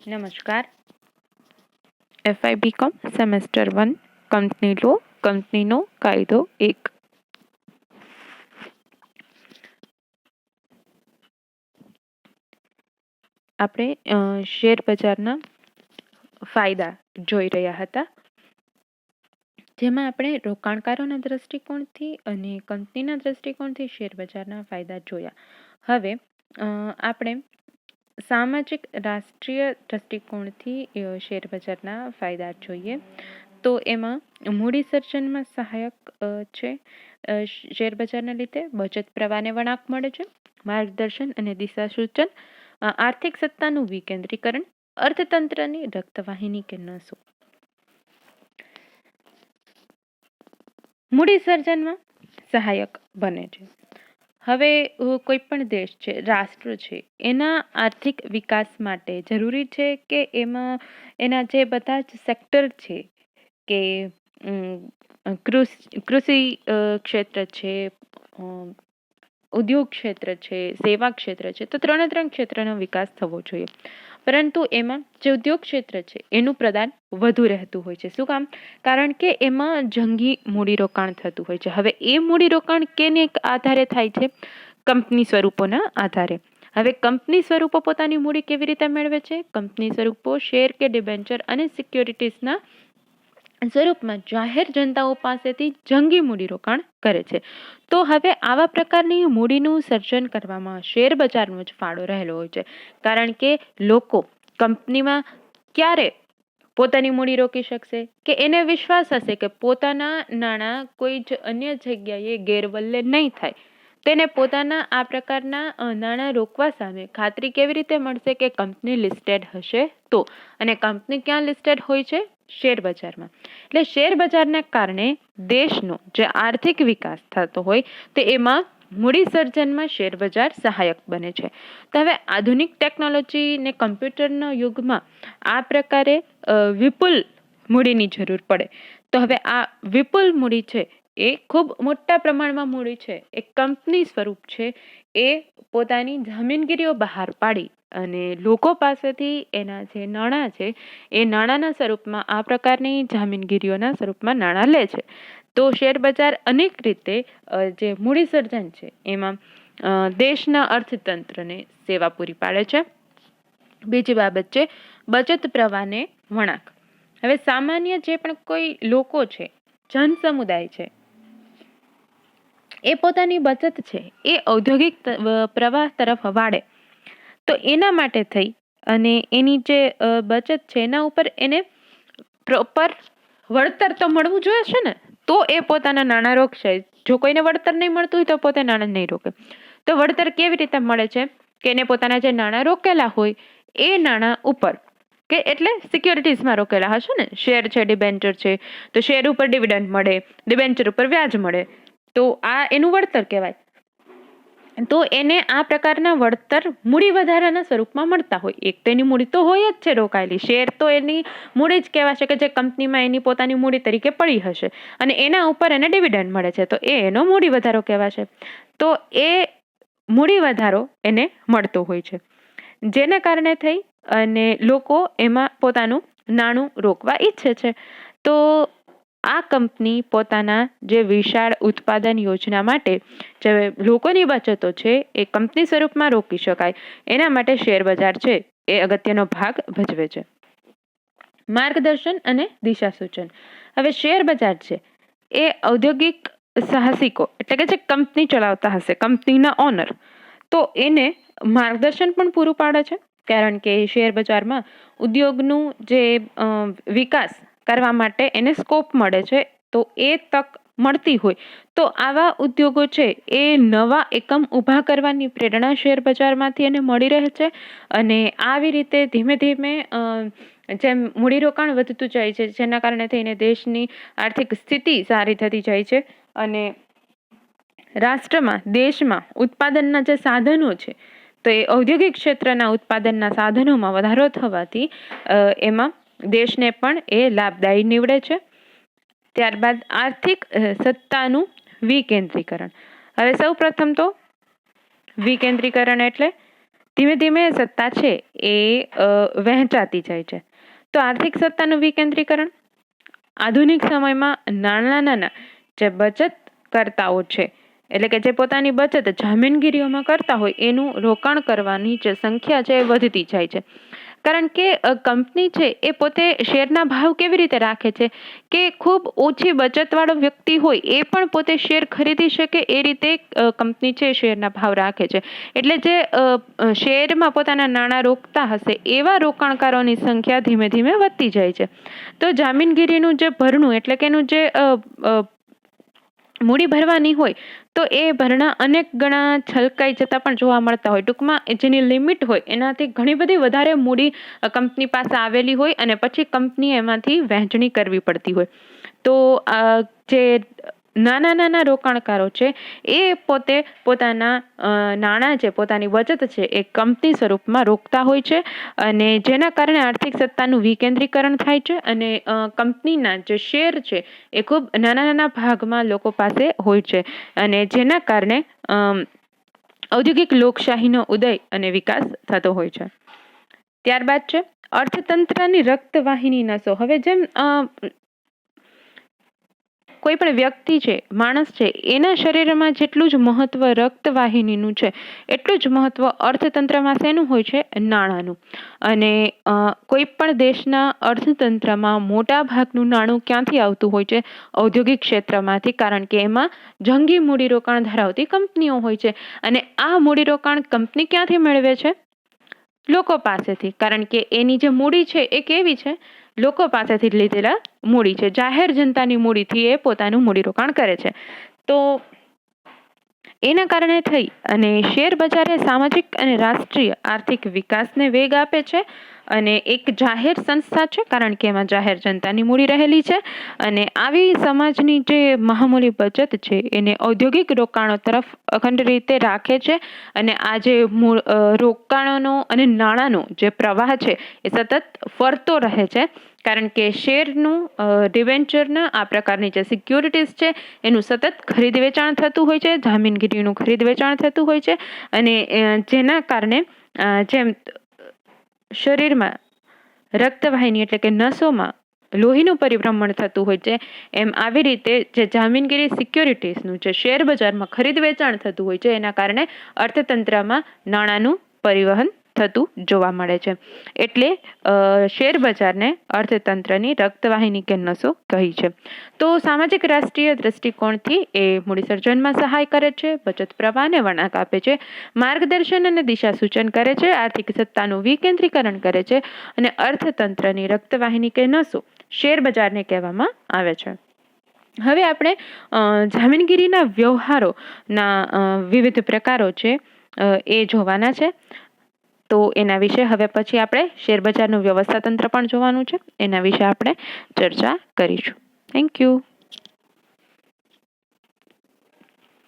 નમસ્કાર. FI BCom semester 1 company law કંપનીનો કાયદો 1. આપણે શેર બજારના ફાયદા જોઈ રહ્યા હતા, જેમાં આપણે રોકાણકારોના દ્રષ્ટિકોણથી અને કંપનીના દ્રષ્ટિકોણથી શેર બજારના ફાયદા જોયા. હવે આપણે સામાજિક રાષ્ટ્રીય દ્રષ્ટિકોણથી શેર બજારના ફાયદા જોઈએ. તો એમાં મૂડી સર્જનમાં સહાયક છે. શેર બજારના લીધે બચત પ્રવાહને વળાંક મળે છે, માર્ગદર્શન અને દિશા સૂચન, આર્થિક સત્તાનું વિકેન્દ્રીકરણ, અર્થતંત્રની રક્તવાહિની કે નસો. મૂડી સર્જનમાં સહાયક બને છે. હવે કોઈ પણ દેશ છે, રાષ્ટ્ર છે, એના આર્થિક વિકાસ માટે જરૂરી છે કે એમાં એના જે બધા જ સેક્ટર છે, કે કૃષિ ક્ષેત્ર છે, ઉદ્યોગ ક્ષેત્ર છે, સેવા ક્ષેત્ર છે, તો ત્રણે ક્ષેત્રનો વિકાસ થવો જોઈએ. પરંતુ એમાં જે ઉદ્યોગ ક્ષેત્ર છે એનું પ્રદાન વધુ રહેતું હોય છે. શું કામ? કારણ કે એમાં જંગી મૂડીરોકાણ થતું હોય છે. હવે એ મૂડીરોકાણ કેને આધારે થાય છે? કંપની સ્વરૂપોના આધારે. હવે કંપની સ્વરૂપો પોતાની મૂડી કેવી રીતે મેળવે છે? કંપની સ્વરૂપો શેર કે ડિબેન્ચર અને સિક્યોરિટીઝના સ્વરૂપમાં જાહેર જનતાઓ પાસેથી જંગી મૂડીરોકાણ કરે છે. તો હવે આવા પ્રકારની મૂડીનું સર્જન કરવામાં શેર બજારનો જ ફાળો રહેલો હોય છે. કારણ કે લોકો કંપનીમાં ક્યારે પોતાની મૂડી રોકી શકશે કે એને વિશ્વાસ હશે કે પોતાના નાણાં કોઈ જ અન્ય જગ્યાએ ગેરવલ્લે નહીં થાય. તેને પોતાના આ પ્રકારના નાણાં રોકવા સામે ખાતરી કેવી રીતે મળશે કે કંપની લિસ્ટેડ હશે તો. અને કંપની ક્યાં લિસ્ટેડ હોય છે? શેર બજારમાં. એટલે શેર બજારના કારણે દેશનો જે આર્થિક વિકાસ થતો હોય તે એમાં મૂડી સર્જનમાં શેર બજાર સહાયક બને છે. તો હવે આધુનિક ટેકનોલોજી ને કમ્પ્યુટરના યુગમાં આ પ્રકારે વિપુલ મૂડીની જરૂર પડે. તો હવે આ વિપુલ મૂડી છે એ ખૂબ મોટા પ્રમાણમાં મૂડી છે, એ કંપની સ્વરૂપ છે, એ પોતાની જામીનગીરીઓ બહાર પાડી અને લોકો પાસેથી એના જે નાણાં છે એ નાણાંના સ્વરૂપમાં આ પ્રકારની જામીનગીરીઓના સ્વરૂપમાં નાણાં લે છે. તો શેર બજાર અનેક રીતે જે મૂડી સર્જન છે એમાં દેશના અર્થતંત્રને સેવા પૂરી પાડે છે. બીજી બાબત છે બચત પ્રવાહને વળાંક. હવે સામાન્ય જે પણ કોઈ લોકો છે, જન સમુદાય છે, એ પોતાની બચત છે એ ઔદ્યોગિક પ્રવાહ તરફ વાળે તો એના માટે થઈ અને એની જે બચત છે એના ઉપર એને પ્રોપર વળતર તો મળવું જોઈએ છે ને, તો એ પોતાના નાણાં રોકશે. જો કોઈને વળતર નહીં મળતું હોય તો પોતે નાણાં નહીં રોકે. તો વળતર કેવી રીતે મળે છે? કે એને પોતાના જે નાણાં રોકેલા હોય એ નાણાં ઉપર, કે એટલે સિક્યોરિટીઝમાં રોકેલા હશે ને, શેર છે, ડિબેન્ચર છે, તો શેર ઉપર ડિવિડન્ડ મળે, ડિબેન્ચર ઉપર વ્યાજ મળે, તો આ એનું વળતર કહેવાય. તો એને આ પ્રકારના વળતર મૂડી વધારાના સ્વરૂપમાં મળતા હોય. એક તો એની મૂડી તો હોય જ છે રોકાયેલી, શેર તો એની મૂડી જ કહેવાશે કે જે કંપનીમાં એની પોતાની મૂડી તરીકે પડી હશે, અને એના ઉપર એને ડિવિડન્ડ મળે છે, તો એ એનો મૂડી વધારો કહેવાશે. તો એ મૂડી વધારો એને મળતો હોય છે, જેના કારણે થઈ અને લોકો એમાં પોતાનું નાણું રોકવા ઈચ્છે છે. તો આ કંપની પોતાના જે વિશાળ ઉત્પાદન યોજના માટે જે લોકોની બચતો છે એ કંપની સ્વરૂપમાં રોકી શકાય, એના માટે શેર બજાર છે એ અગત્યનો ભાગ ભજવે છે. માર્ગદર્શન અને દિશા સૂચન. હવે શેર બજાર છે એ ઔદ્યોગિક સાહસિકો એટલે કે જે કંપની ચલાવતા હશે, કંપનીના ઓનર, તો એને માર્ગદર્શન પણ પૂરું પાડે છે. કારણ કે શેર બજારમાં ઉદ્યોગનું જે વિકાસ કરવા માટે એને સ્કોપ મળે છે, તો એ તક મળતી હોય તો આવા ઉદ્યોગો છે એ નવા એકમ ઊભા કરવાની પ્રેરણા શેર બજારમાંથી એને મળી રહે છે. અને આવી રીતે ધીમે ધીમે જેમ મૂડીરોકાણ વધતું જાય છે, જેના કારણે થઈને દેશની આર્થિક સ્થિતિ સારી થતી જાય છે અને રાષ્ટ્રમાં, દેશમાં ઉત્પાદનના જે સાધનો છે તો એ ઔદ્યોગિક ક્ષેત્રના ઉત્પાદનના સાધનોમાં વધારો થવાથી એમાં દેશને પણ એ લાભદાયી નીવડે છે. ત્યારબાદ આર્થિક સત્તાનું વિકેન્દ્રીકરણ. હવે સૌ પ્રથમ તો વિકેન્દ્રીકરણ એટલે ધીમે ધીમે સત્તા છે એ વહેંચાતી જાય છે. તો આર્થિક સત્તાનું વિકેન્દ્રીકરણ આધુનિક સમયમાં નાના જે બચત કરતાઓ છે, એટલે કે જે પોતાની બચત જામીનગીરીઓમાં કરતા હોય એનું રોકાણ કરવાની જે સંખ્યા છે એ વધતી જાય છે. કારણ કે કંપની છે એ પોતે શેરના ભાવ કેવી રીતે રાખે છે કે ખૂબ ઓછી બચતવાળો વ્યક્તિ હોય એ પણ પોતે શેર ખરીદી શકે એ રીતે કંપની છે શેરના ભાવ રાખે છે. એટલે જે શેરમાં પોતાના નાણાં રોકતા હશે એવા રોકાણકારોની સંખ્યા ધીમે ધીમે વધતી જાય છે. તો જામીનગીરીનું જે ભરણું એટલે કે એનું જે મૂડી ભરવાની હોય તો એ ભરણા અનેક ગણા છલકાઈ જતા પણ જોવા મળતા હોય. ટૂંકમાં જેની લિમિટ હોય એનાથી ઘણી બધી વધારે મૂડી કંપની પાસે આવેલી હોય અને પછી કંપનીએ એમાંથી વહેંચણી કરવી પડતી હોય. તો જે નાના રોકાણકારો છે એ પોતે પોતાના નાણાં છે, પોતાની બચત છે એ કંપની સ્વરૂપમાં રોકતા હોય છે અને જેના કારણે આર્થિક સત્તાનું વિકેન્દ્રીકરણ થાય છે અને કંપનીના જે શેર છે એ ખૂબ નાના ભાગમાં લોકો પાસે હોય છે અને જેના કારણે ઔદ્યોગિક લોકશાહીનો ઉદય અને વિકાસ થતો હોય છે. ત્યારબાદ છે અર્થતંત્રની રક્તવાહિની નસો. હવે જેમ કોઈ પણ વ્યક્તિ છે, માણસ છે, એના શરીરમાં જેટલું જ મહત્વ રક્તવાહિનીનું છે એટલું જ મહત્વ અર્થતંત્રમાં શેનું હોય છે? નાણાંનું. અને કોઈ પણ દેશના અર્થતંત્રમાં મોટા ભાગનું નાણું ક્યાંથી આવતું હોય છે? ઔદ્યોગિક ક્ષેત્રમાંથી, કારણ કે એમાં જંગી મૂડીરોકાણ ધરાવતી કંપનીઓ હોય છે અને આ મૂડીરોકાણ કંપની ક્યાંથી મેળવે છે? લોકો પાસેથી. કારણ કે એની જે મૂડી છે એ કેવી છે? લોકો પાસેથી લીધેલા મૂડી છે. જાહેર જનતાની મૂડીથી એ પોતાનું મૂડીરોકાણ કરે છે. તો એના કારણે થઈ અને શેર બજારે સામાજિક અને રાષ્ટ્રીય આર્થિક વિકાસને વેગ આપે છે અને એક જાહેર સંસ્થા છે, કારણ કે એમાં જાહેર જનતાની મૂડી રહેલી છે અને આવી સમાજની જે મહામૂલી બચત છે એને ઔદ્યોગિક રોકાણો તરફ અખંડ રીતે રાખે છે અને આ જે રોકાણોનો અને નાણાંનો જે પ્રવાહ છે એ સતત ફરતો રહે છે. કારણ કે શેરનું ડિવેન્ચરના આ પ્રકારની જે સિક્યોરિટીઝ છે એનું સતત ખરીદ વેચાણ થતું હોય છે, જામીનગીરીનું ખરીદ વેચાણ થતું હોય છે અને જેના કારણે જેમ શરીરમાં રક્તવાહિની એટલે કે નસોમાં લોહીનું પરિભ્રમણ થતું હોય છે એમ આવી રીતે જે જામીનગીરી સિક્યોરિટીઝનું જે શેર બજારમાં ખરીદ વેચાણ થતું હોય છે એના કારણે અર્થતંત્રમાં નાણાંનું પરિવહન થતું જોવા મળે છે. એટલે શેર બજારને અર્થતંત્રની રક્તવાહિની કે નસો કહી છે. તો સામાજિક રાષ્ટ્રીય દ્રષ્ટિકોણથી એ મૂડી સર્જનમાં સહાય કરે છે, બચત પ્રવાહને વળાંક આપે છે, માર્ગદર્શન અને દિશા સૂચન કરે છે, આર્થિક સત્તાનું વિકેન્દ્રીકરણ કરે છે અને અર્થતંત્રની રક્તવાહિની કે નસો શેર બજારને કહેવામાં આવે છે. હવે આપણે જામીનગીરીના વ્યવહારોના વિવિધ પ્રકારો છે એ જોવાના છે. તો એના વિશે હવે પછી આપણે શેરબજારનું વ્યવસ્થા તંત્ર પણ જોવાનું છે, એના વિશે આપણે ચર્ચા કરીશું. Thank you.